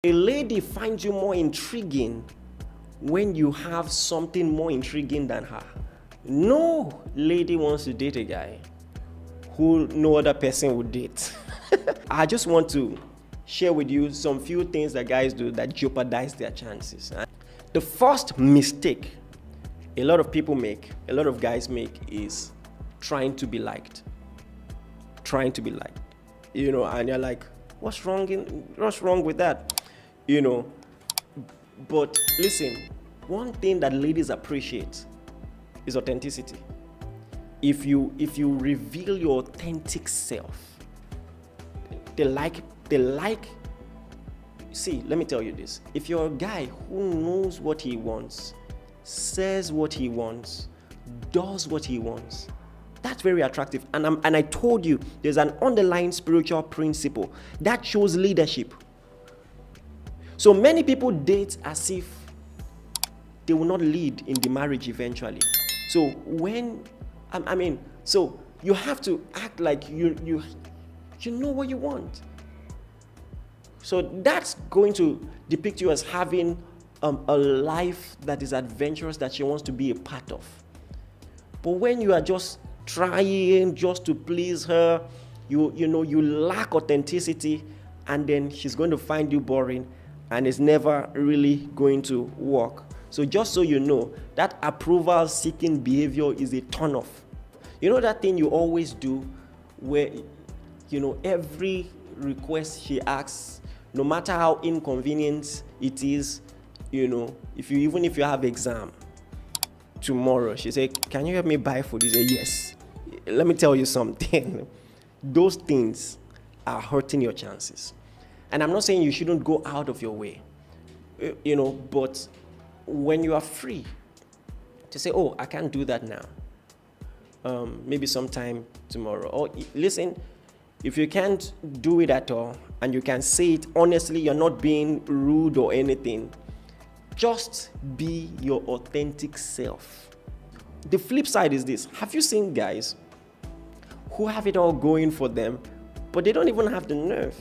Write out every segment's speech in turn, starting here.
A lady finds you more intriguing when you have something more intriguing than her. No lady wants to date a guy who no other person would date. I just want to share with you some few things that guys do that jeopardize their chances. The first mistake a lot of people make, a lot of guys make, is trying to be liked. Trying to be liked. And you're like, what's wrong with that? But listen, one thing that ladies appreciate is authenticity. If you reveal your authentic self, they like. See, let me tell you this. If you're a guy who knows what he wants, says what he wants, does what he wants, that's very attractive. And I told you, there's an underlying spiritual principle that shows leadership. So many people date as if they will not lead in the marriage eventually. So so you have to act like you know what you want. So that's going to depict you as having a life that is adventurous, that she wants to be a part of. But when you are just trying just to please her, you lack authenticity, and then she's going to find you boring, and it's never really going to work. So just so you know, that approval-seeking behavior is a turn-off. You know that thing you always do where, every request she asks, no matter how inconvenient it is, if you have exam tomorrow, she say, can you help me buy food? You say, yes. Let me tell you something. Those things are hurting your chances. And I'm not saying you shouldn't go out of your way, but when you are free to say, oh, I can't do that now, maybe sometime tomorrow. Or listen, if you can't do it at all, and you can say it honestly, you're not being rude or anything, just be your authentic self. The flip side is this. Have you seen guys who have it all going for them, but they don't even have the nerve,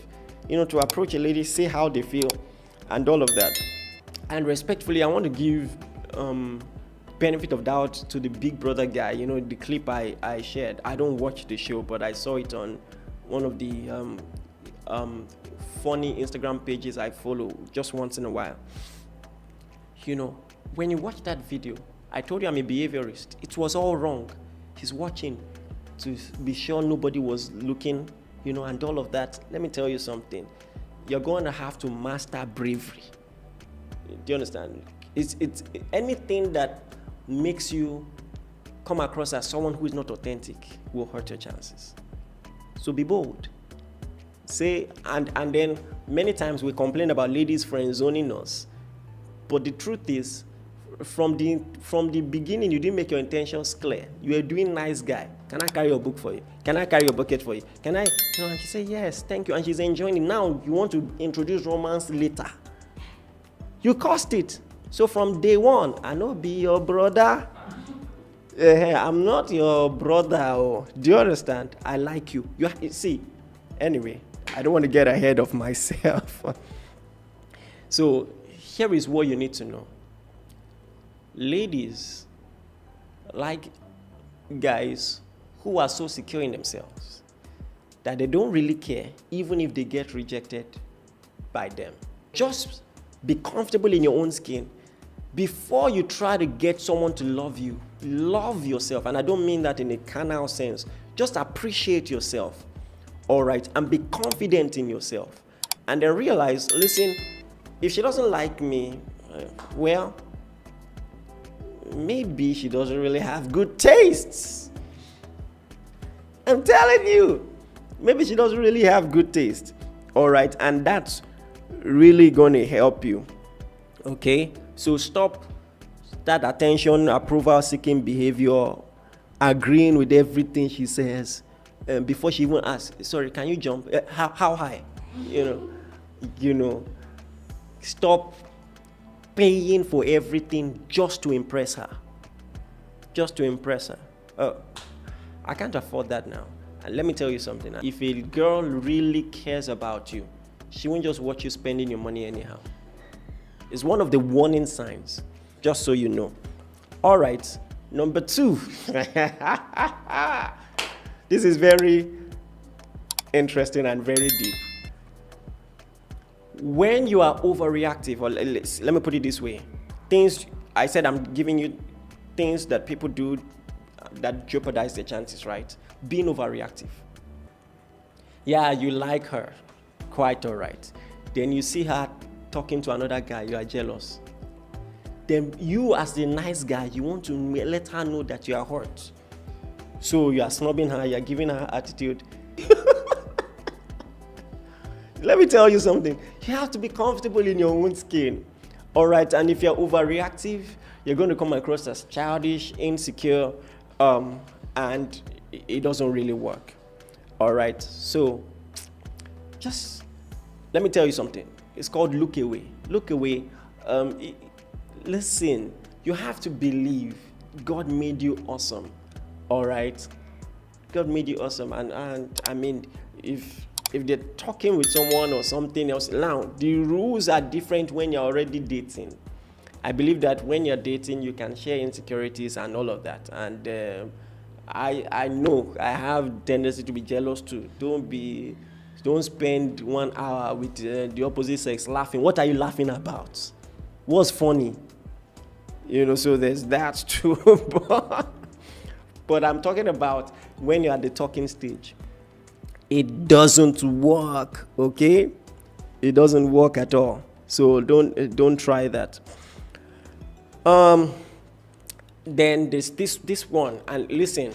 to approach a lady, say how they feel, and all of that? And respectfully, I want to give benefit of doubt to the Big Brother guy. The clip I shared. I don't watch the show, but I saw it on one of the funny Instagram pages I follow just once in a while. When you watch that video, I told you I'm a behaviorist. It was all wrong. He's watching to be sure nobody was looking, and all of that. Let me tell you something. You're going to have to master bravery. Do you understand? It's anything that makes you come across as someone who is not authentic will hurt your chances. So be bold. Say, and then many times we complain about ladies friend zoning us. But the truth is, from the beginning, you didn't make your intentions clear. You were doing nice guy. Can I carry your book for you? Can I carry your bucket for you? Can I? And she said, yes, thank you. And she's enjoying it. Now you want to introduce romance later. You caused it. So from day one, I know be your brother. I'm not your brother. Oh. Do you understand? I like you. See, anyway, I don't want to get ahead of myself. So here is what you need to know. Ladies like guys who are so secure in themselves that they don't really care even if they get rejected by them. Just be comfortable in your own skin. Before you try to get someone to love you, love yourself. And I don't mean that in a carnal sense. Just appreciate yourself, all right? And be confident in yourself. And then realize, listen, if she doesn't like me, well, maybe she doesn't really have good tastes. I'm telling you, maybe she doesn't really have good taste, all right? And that's really going to help you, okay? So stop that attention, approval-seeking behavior, agreeing with everything she says before she even asks, sorry, can you jump? How high? Stop paying for everything just to impress her. Just to impress her. I can't afford that now. And let me tell you something. If a girl really cares about you, She won't just watch you spending your money anyhow. It's one of the warning signs, just so you know. All right, number 2. This is very interesting and very deep. When you are overreactive, or let me put it this way, I said I'm giving you things that people do that jeopardize their chances, right? Being overreactive. Yeah, you like her, quite all right. Then you see her talking to another guy, you are jealous. Then you, as the nice guy, you want to let her know that you are hurt. So you are snubbing her, you are giving her attitude. Let me tell you something. You have to be comfortable in your own skin. All right, and if you're overreactive, you're going to come across as childish, insecure, and it doesn't really work. All right, so just let me tell you something. It's called look away. Look away. Listen, you have to believe God made you awesome. All right, God made you awesome, and I mean, if they're talking with someone or something else, now the rules are different when you're already dating. I believe that when you're dating, you can share insecurities and all of that. And I know I have tendency to be jealous too. Don't spend 1 hour with the opposite sex laughing. What are you laughing about? What's funny? So there's that too. But I'm talking about when you're at the talking stage. It doesn't work, okay? It doesn't work at all. So don't try that. Then there's this one, and listen.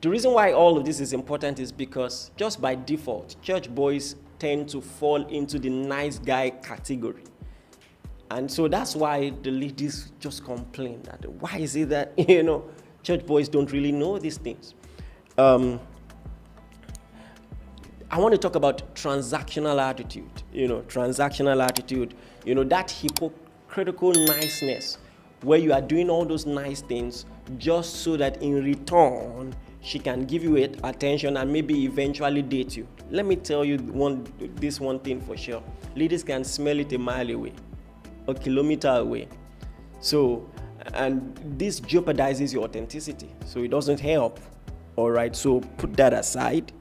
The reason why all of this is important is because just by default, church boys tend to fall into the nice guy category. And so that's why the ladies just complain that why is it that church boys don't really know these things. I want to talk about transactional attitude. Transactional attitude, that hypocritical niceness where you are doing all those nice things just so that in return she can give you attention and maybe eventually date you. Let me tell you this one thing for sure. Ladies can smell it a mile away, a kilometer away. So, and this jeopardizes your authenticity. So it doesn't help. All right. So put that aside.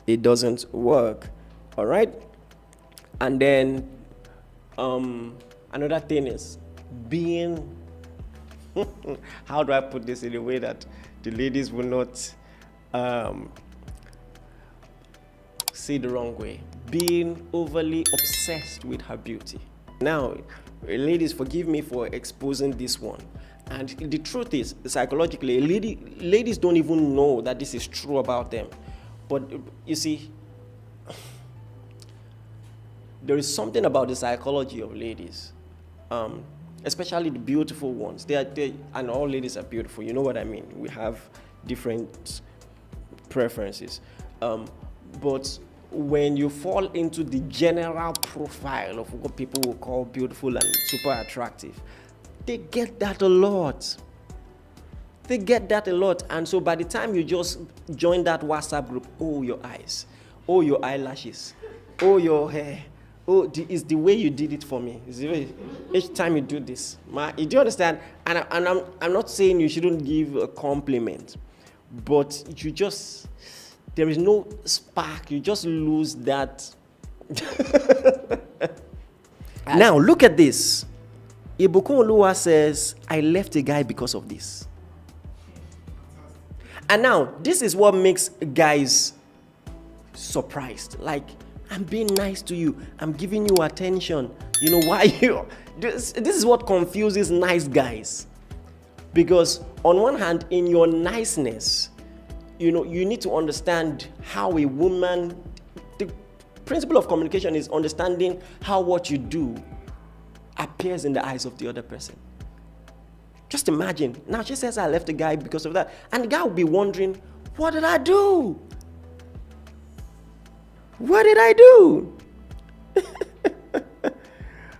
It doesn't work. All right. And then another thing is being how do I put this in a way that the ladies will not see the wrong way? Being overly obsessed with her beauty. Now, ladies, forgive me for exposing this one. And the truth is, psychologically, ladies don't even know that this is true about them. But you see, there is something about the psychology of ladies, especially the beautiful ones. And all ladies are beautiful. You know what I mean? We have different preferences. But when you fall into the general profile of what people will call beautiful and super attractive, they get that a lot. They get that a lot. And so by the time you just join that WhatsApp group, oh, your eyes, oh, your eyelashes, oh, your hair, oh, it's the way you did it for me. It's the way, each time you do this. Do you understand? And I'm not saying you shouldn't give a compliment, but there is no spark. You just lose that. Now, look at this. Ibukun Oluwa says, I left a guy because of this. And now, this is what makes guys surprised. Like, I'm being nice to you. I'm giving you attention. You know why you... This is what confuses nice guys. Because on one hand, in your niceness, you need to understand how a woman... The principle of communication is understanding how what you do appears in the eyes of the other person. Just imagine. Now she says I left the guy because of that. And the guy will be wondering, what did I do? What did I do?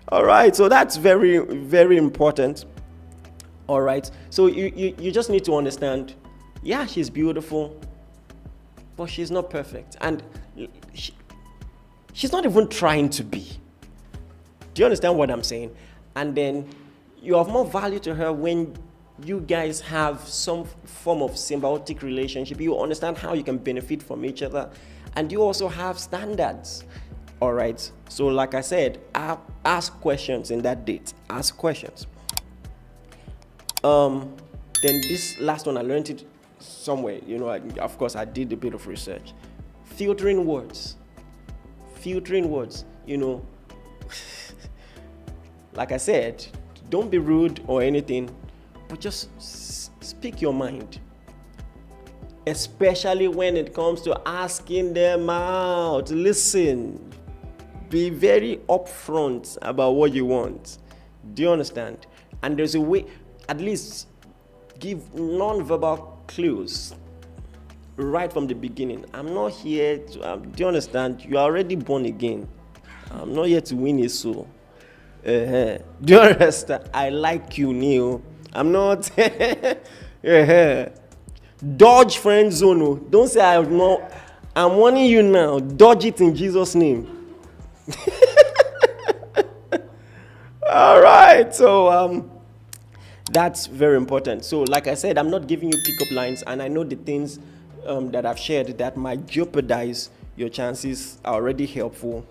All right. So that's very, very important. All right. So you just need to understand, yeah, she's beautiful, but she's not perfect. And She's not even trying to be. Do you understand what I'm saying? And then you have more value to her when you guys have some form of symbiotic relationship. You understand how you can benefit from each other, and you also have standards. All right. So, like I said, ask questions in that date. Ask questions. Then this last one, I learned it somewhere. Of course, I did a bit of research. Filtering words. Like I said, don't be rude or anything, but just speak your mind. Especially when it comes to asking them out. Listen, be very upfront about what you want. Do you understand? And there's a way, at least give non-verbal clues right from the beginning. I'm not here to, do you understand? You are already born again. I'm not here to win a soul. Do you understand? I like you, Neil. I'm not. Dodge friend zone. Don't say I'm not. I'm warning you now. Dodge it in Jesus' name. All right. So that's very important. So, like I said, I'm not giving you pickup lines, and I know the things that I've shared that might jeopardize your chances are already helpful.